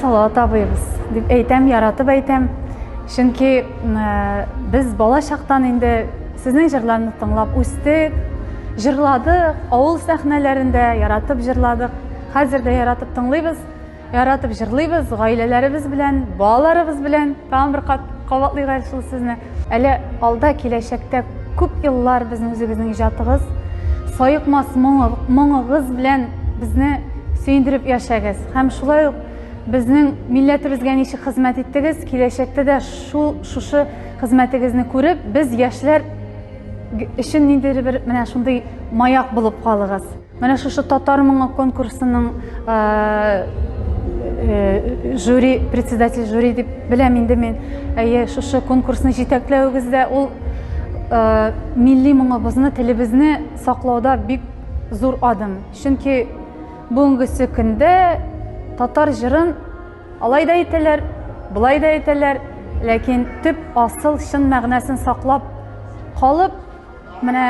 Салават абыйыбыз дип әйтәм, яратып әйтәм. Чөнки без бала чактан инде сезнең җырларны тыңлап үстек, җырладык, авыл сәхнәләрендә яратып җырладык. Хәзер дә яратып тыңлыйбыз, яратып җырлыйбыз гаиләләребез белән, балаларыбыз белән. Тагын бер кабатлыйгыз шул сезне. Әле алда киләчәктә күп еллар безнең үзебезнең иҗатыгыз, саекмас моңыгыз белән безне сөендереп яшәгез. Һәм шулай ук безнең милләтебезгә ничек хезмәт иттегез, киләчәктә дә шушы хезмәтегезне күреп, без яшьләр өчен ниндидер бер менә шундый маяк булып калыгыз. Менә шушы татар моңы конкурсының жюри, председатель жюри дип беләм инде мин. Әйе, шушы конкурсны җитәкләүегездә ул милли моңыбызны, телебезне саклауда бик зур адым. Чөнки бүгенгесе көндә татар җырын алай да әйтәләр, булай да әйтәләр, ләкин төп асыл чын мәгънәсен саклап калып, менә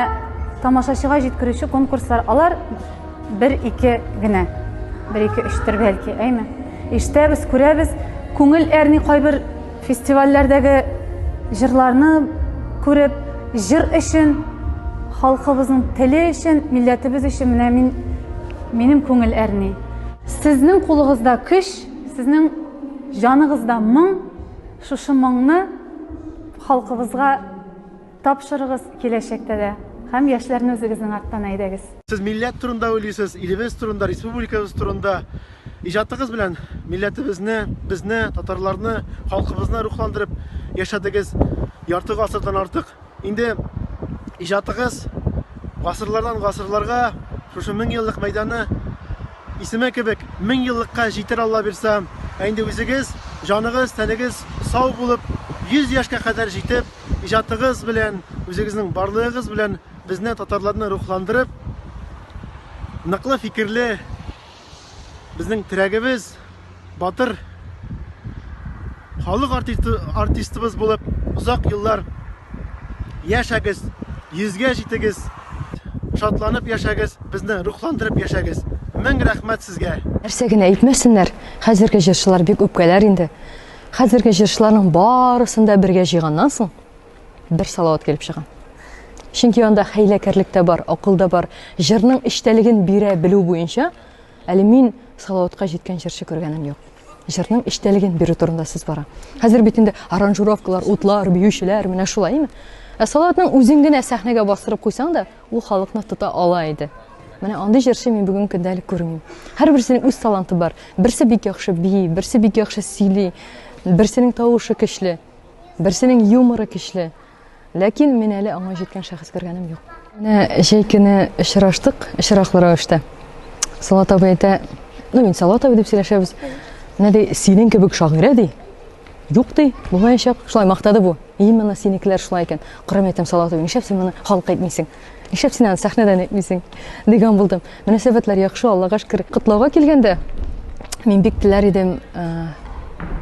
тамашачыга җиткерүче конкурслар алар 1-2 генә. 1-2-3 бәлки, әйме? Ишетәбез, күрәбез, күңел әрни кайбер фестивальләрдәге җырларны күреп, җыр өчен, халкыбызның теле өчен, милләтебез өчен менә минем күңел әрни. Сезнең кулыгызда көч, сезнең җаныгызда моң, шушы моңны халкыбызга тапшырыгыз киләчәктә дә. Һәм яшьләрне үзегезнең арттан әйдәгез. Сез милләт турында уйлыйсыз, илебез турында, республикабыз турында. Иҗатыгыз белән милләтебезне, безне, татарларны, халкыбызны рухландырып яшәдегез ярты гасырдан артык. Инде иҗатыгыз гасырлардан гасырларга шушы 1000 еллык мәйданы исеме кебек 1000 еллыкка җитер Алла бирсә, инде үзегез, җаныгыз, тәнегез сау булып 100 яшькә кадәр җитеп, иҗатыгыз белән, үзегезнең барлыгыгыз белән безне, татарларны рухландырып, ныклы фикерле безнең терәгебез, батыр халык артистыбыз булып узак еллар яшәгез, 100гә җитегез, шатланып яшәгез, безне рухландырып яшәгез. Мең рәхмәт сезгә. Нәрсә генә әйтмәсеннәр, хәзерге җырчылар бик үпкәләр инде. Хәзерге җырчыларның барысын да бергә җыйганнан соң бер Салават килеп чыга. Чөнки анда хәйләкәрлек тә бар, акыл да бар. Җырның эчтәлеген бирә белү буенча, әле мин Салаватка җиткән җырчы күргәнем юк. Җырның эчтәлеген бирү турында сүз бара. Хәзер бит инде аранжировкалар, утлар, биючеләр менә шулаймы? Салаватның үзен генә сәхнәгә бастырып куйсаң да, ул халыкны тота ала иде. Менә андый җырчы мин бүген көндә әле күрмим. Һәрберсенең үз таланты бар. Берсе бик яхшы бии, берсе бик яхшы сөйли, берсенең тавышы көчле, берсенең юморы көчле. Ләкин мин әле аңа җиткән шәхес күргәнем юк. Менә җәй көне очраштык, очраклы рәвештә. Салават абый әйтә, мин Салават абый дип сөйләшәбез. Менә ди, синең кебек шагыйрә ди. Юк ди, булмаячак. Шулай мактады бу. Именно синекеләр шулай икән. Кырмәтем Салават абый, нишләп син моны халыкка әйтмисең? Нишләп син аны сәхнәдән әйтмисең? Дигән булдым. Мөнәсәбәтләр яхшы, Аллага шөкер. Котлауга килгәндә, мин бик теләр идем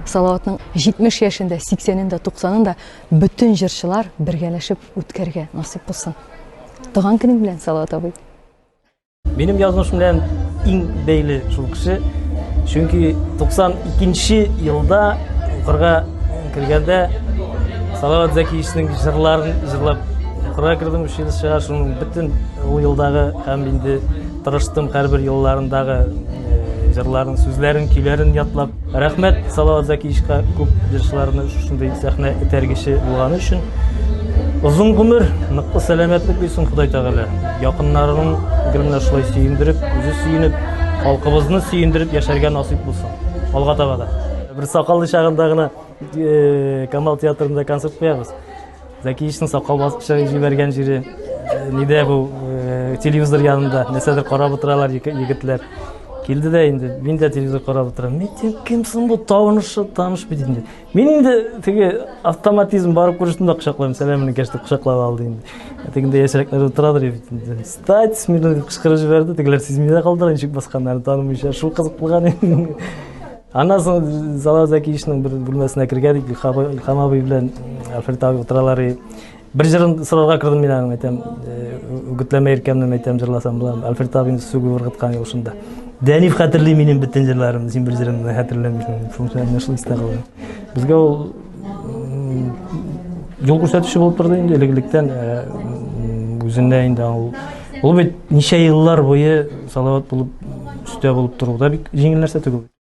Салаватның 70 яшендә, 80-ендә, 90-ында бүтән җырчылар бергәләшеп үткәргә насип булсын. Туган көнең белән, Салават абый. Benim yazmışım bilen en beyli şul kişi. Çünkü 92 yılda yukarıga kirgende Salavat Zakiyev'nin jırlarını jırlap yukarıga kirdim. Şu yıl шығар, şunun bütün o yıldağı hem indi tırıştım her bir yıllarındağı jırların, sözlerin, kuylerin yatlap. Rahmet Salavat Zakiyev'ga көп jırçılarını şunday sahne etergişi bulğanı üçün. Uzun ömür, ныклы сәламәтлек бирсен Худай Тәгалә. Якыннарының гөрмә шулай сөендереп, үзе сөенеп, халкыбызны сөендереп яшәргә насип булсын. Алга таба да. Бер сакаллы чагында гына Камал театрында концерт куябыз. Закиевның сакал баскычы җибәргән җире, ниде бу телевизор янында, нәрсәдер карап утыралар егетләр. Келді де енді, мен де телевизор қарап отырамын. Мен кімсің бұл таныш бе деймін. Мен енді теге автоматизм барып көрістім да құшақлаймын. Сәлемін кәшті құшақлап алды енді. Тегінде яшірәклер отырадыр ебетін. Стать, мені қышқырып жіберді. Тегелер сезмейді қалдырайын шүк басқандарын танымайша. Шул қызық қылған енді. Анасын Салават Закиевның бір бөлмесіне кіргедік. Илхам абай білен Альфред абай отыралары. Bir jırın sıralga kırdım мен aным айтам. Үгітләмә еркемнен айтам жырласам bulam. Альфред абайны сөгі вырғытқан ошында. Дәниф хәтерли минем бөтен җырларымны, син бер җырымны хәтерләмисең. Шуңа нәрсә истәгән. Безгә ул юл күрсәтүче булып торды инде элегелектән. Үзендә инде ул бит ничә еллар буе Салават булып, үстә булып торуда бик җиңел нәрсә түгел.